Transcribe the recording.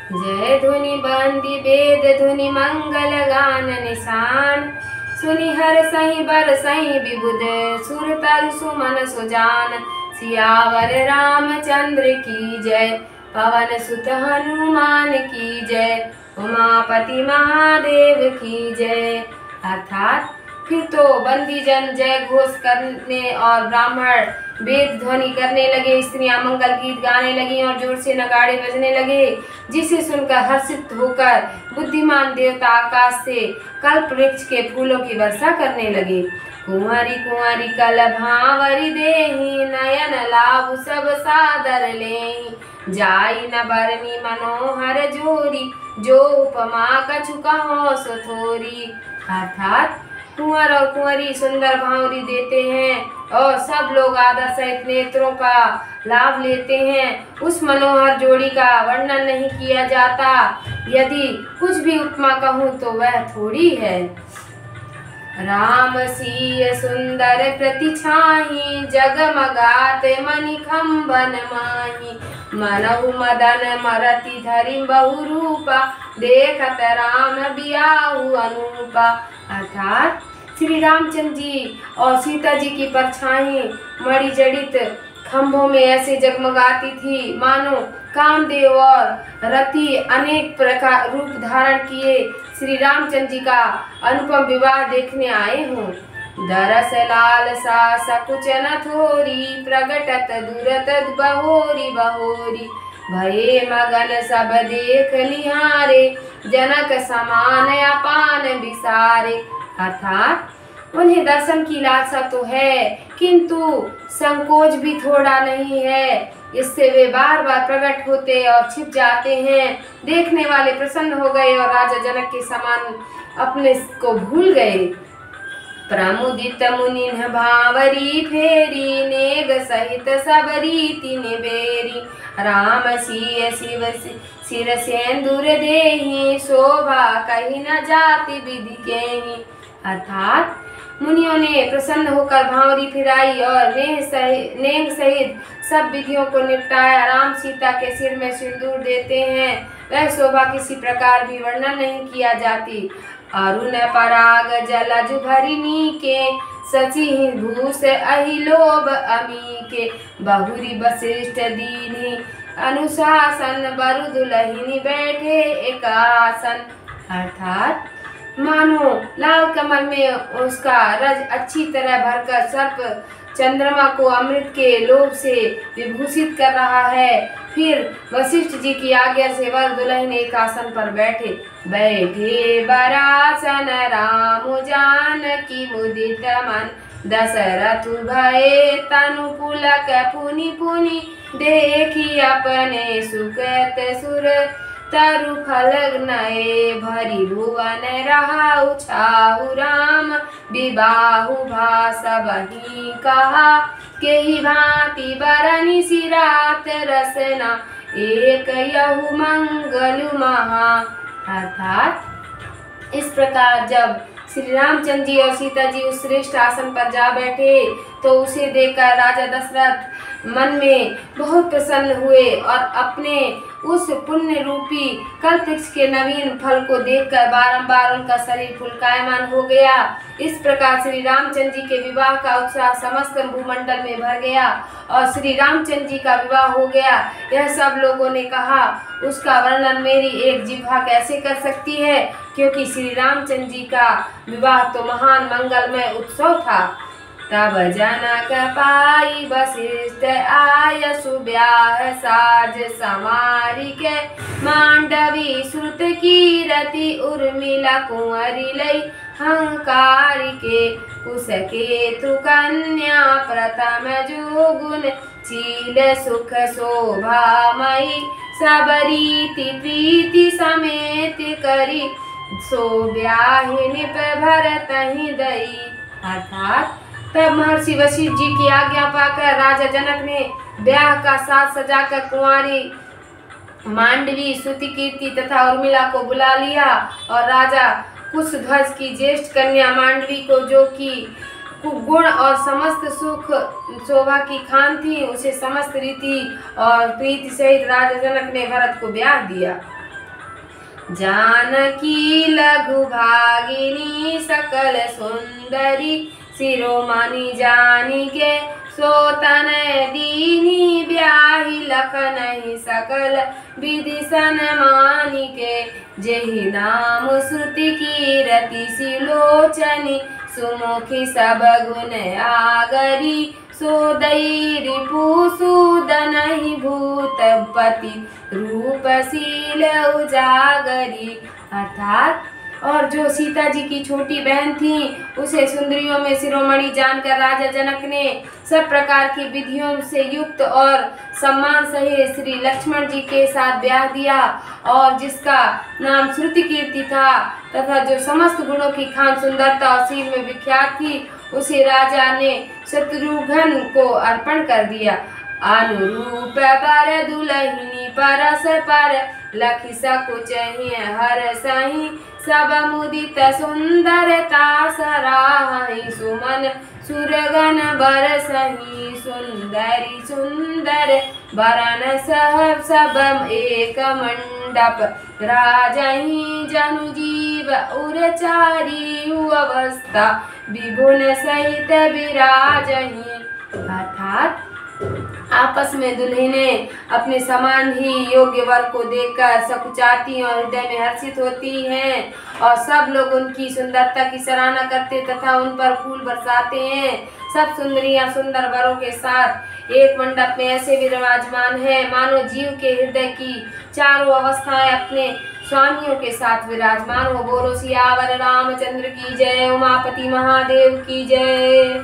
जय धुनि बंदी वेद धुनि मंगल गान निशान। सुनि हर सही बर सही विबुध सुर तरु सुमन सुजान। सियावर रामचंद्र की जय, पवन सुत हनुमान की जय, उमापति महादेव की जय। अर्थात फिर तो बंदी जन जय घोष करने और ब्राह्मण वेद ध्वनि करने लगे, स्त्रियां मंगल गीत गाने लगी और जोर से नगाड़े बजने लगे, जिसे सुनकर हर्षित होकर बुद्धिमान देवता आकाश से कल्प वृक्ष के फूलों की वर्षा करने लगे। कुंवरी कुंवरी कल भांवरी देहि, नयन लाभ सब सादर लेहि। जाई न बरनी मनोहर जोरी, जो उपमा कछु कहो सो थोरी। अर्थात कुंवर और कुंवरी सुंदर भांवरी देते हैं और सब लोग आदर सहित नेत्रों का लाभ लेते हैं। उस मनोहर जोड़ी का वर्णन नहीं किया जाता। यदि कुछ भी उपमा कहूँ तो वह थोड़ी है। राम सिय सुंदर प्रतिछाही, जगमगात मणिखंबन माही। मनहु मदन मरति धरि बहु रूपा, देखत राम बियाहु अनूपा। अर्थात श्री रामचंद्र जी और सीता जी की परछाई मणि जड़ित खंभों में ऐसे जगमगाती थी मानो कामदेव और रति अनेक प्रकार रूप धारण किए श्री रामचंद्र जी का अनुपम विवाह देखने आए हों। दरस लाल सा सकुच न थोरी, प्रगटत दूरत बहोरी बहोरी। भये मगन सब देख निहारे, जनक समान अपान विसारे। अर्थात उन्हें दर्शन की लालसा तो है, किंतु संकोच भी थोड़ा नहीं है। इससे वे बार बार प्रकट होते और छिप जाते हैं। देखने वाले प्रसन्न हो गए और राजा जनक के समान अपने को भूल गए। प्रमुदित मुनि भावरी फेरी, नेग सहित सब रीति निबेरी। राम सिय शिव सिर सेंदूर देहि, शोभा कही न जाति विधि केहि। अर्थात मुनियों ने प्रसन्न होकर भांवरी फिराई और नेग सहित सब विधियों को निपटाया। राम सीता के सिर में सिंदूर देते हैं, वह शोभा किसी प्रकार भी वर्णन नहीं किया जाती। अरुण पराग जलज भरिनी के, सची भूष अहि लोभ अमी के। बहुरी वशिष्ठ दीनी अनुशासन, बरु दुलहिनी बैठे एक आसन। अर्थात मानो लाल कमल में उसका रज अच्छी तरह भरकर सर्प चंद्रमा को अमृत के लोभ से विभूषित कर रहा है। फिर वशिष्ठ जी की आज्ञा से वर दुल्हन एक आसन पर बैठे। बैठे बरासन राम जानकी मुदित मन, दशरथ भये तनु पुलक पुनि पुनि। देखी अपने सुकृत सुर, तरु फल नए भरी भुवन रहाउ छाहु। राम विबाहु भास बही कहा, केहि भांति बरनि सिरात रसना। एक यहु मंगलु महा। अर्थात इस प्रकार जब श्री रामचंद्र जी और सीता जी उस श्रेष्ठ आसन पर जा बैठे तो उसे देखकर राजा दशरथ मन में बहुत प्रसन्न हुए और अपने उस पुण्य रूपी कल्पवृक्ष के नवीन फल को देखकर बारंबार उनका शरीर पुलकायमान हो गया। इस प्रकार श्री रामचंद्र जी के विवाह का उत्साह समस्त भूमंडल में भर गया और श्री रामचंद्र जी का विवाह हो गया। यह सब लोगों ने कहा। उसका वर्णन मेरी एक जिह्वा कैसे कर सकती है, क्योंकि श्री रामचंद्र जी का विवाह तो महान मंगलमय उत्सव था। तब जनक पाई वशिष्ठ आय, सुब्याह साज समारी के। मांडवी श्रुत कीरति उर्मिला, कुंवरी लई हंकारी के। कुश केतु कन्या प्रथम जुगुन, शील सुख शोभामयी। सब रीति प्रीति समेत करी, सो ब्याहिनी पे भरतहि दई। अर्थात तब महर्षि वशिष्ठ जी की आज्ञा पाकर राजा जनक ने ब्याह का साज सजाकर कुंवारी मांडवी, श्रुति कीर्ति तथा उर्मिला को बुला लिया और राजा कुशध्वज की ज्येष्ठ कन्या मांडवी को, जो कि गुण और समस्त सुख शोभा की खान थी, उसे समस्त रीति और प्रीति सहित राजा जनक ने भरत को ब्याह दिया। जानकी लघु भागिनी सकल सुंदरी शिरोमणि जानिके सोतन दीनी ब्याही लखनहि सकल विधि सन्मानिके जेहि नाम श्रुति कीरति सिलोचनी सुमुखी सब गुण आगरी सोदई रिपुसूदनहि भूतपति रूपशील उजागरी। अर्थात और जो सीता जी की छोटी बहन थी उसे सुंदरियों में शिरोमणि जानकर राजा जनक ने सब प्रकार की विधियों से युक्त और सम्मान सहित श्री लक्ष्मण जी के साथ ब्याह दिया और जिसका नाम श्रुति कीर्ति था तथा जो समस्त गुणों की खान सुंदरता और शील में विख्यात थी उसे राजा ने शत्रुघ्न को अर्पण कर दिया। अनुरूप बर दुलहिनी परस पर लखि सकुचहि हर सही सब मुदित सुंदरता सराहि सुमन सुरगन बरसहि सुंदरी सुंदर बरन सहब सब एक मंडप राजहि जनु जीव उरचारी अवस्था विभुन सहित विराजहि। अर्थात आपस में दुल्हने अपने समान ही योग्य वर को देखकर सकुचाती और हृदय में हर्षित होती हैं और सब लोग उनकी सुंदरता की सराहना करते तथा उन पर फूल बरसाते हैं। सब सुंदरियां सुंदर वरों के साथ एक मंडप में ऐसे विराजमान हैं मानो जीव के हृदय की चारों अवस्थाएं अपने स्वामियों के साथ विराजमान हो। बोलो सियावर रामचंद्र की जय, उमापति महादेव की जय।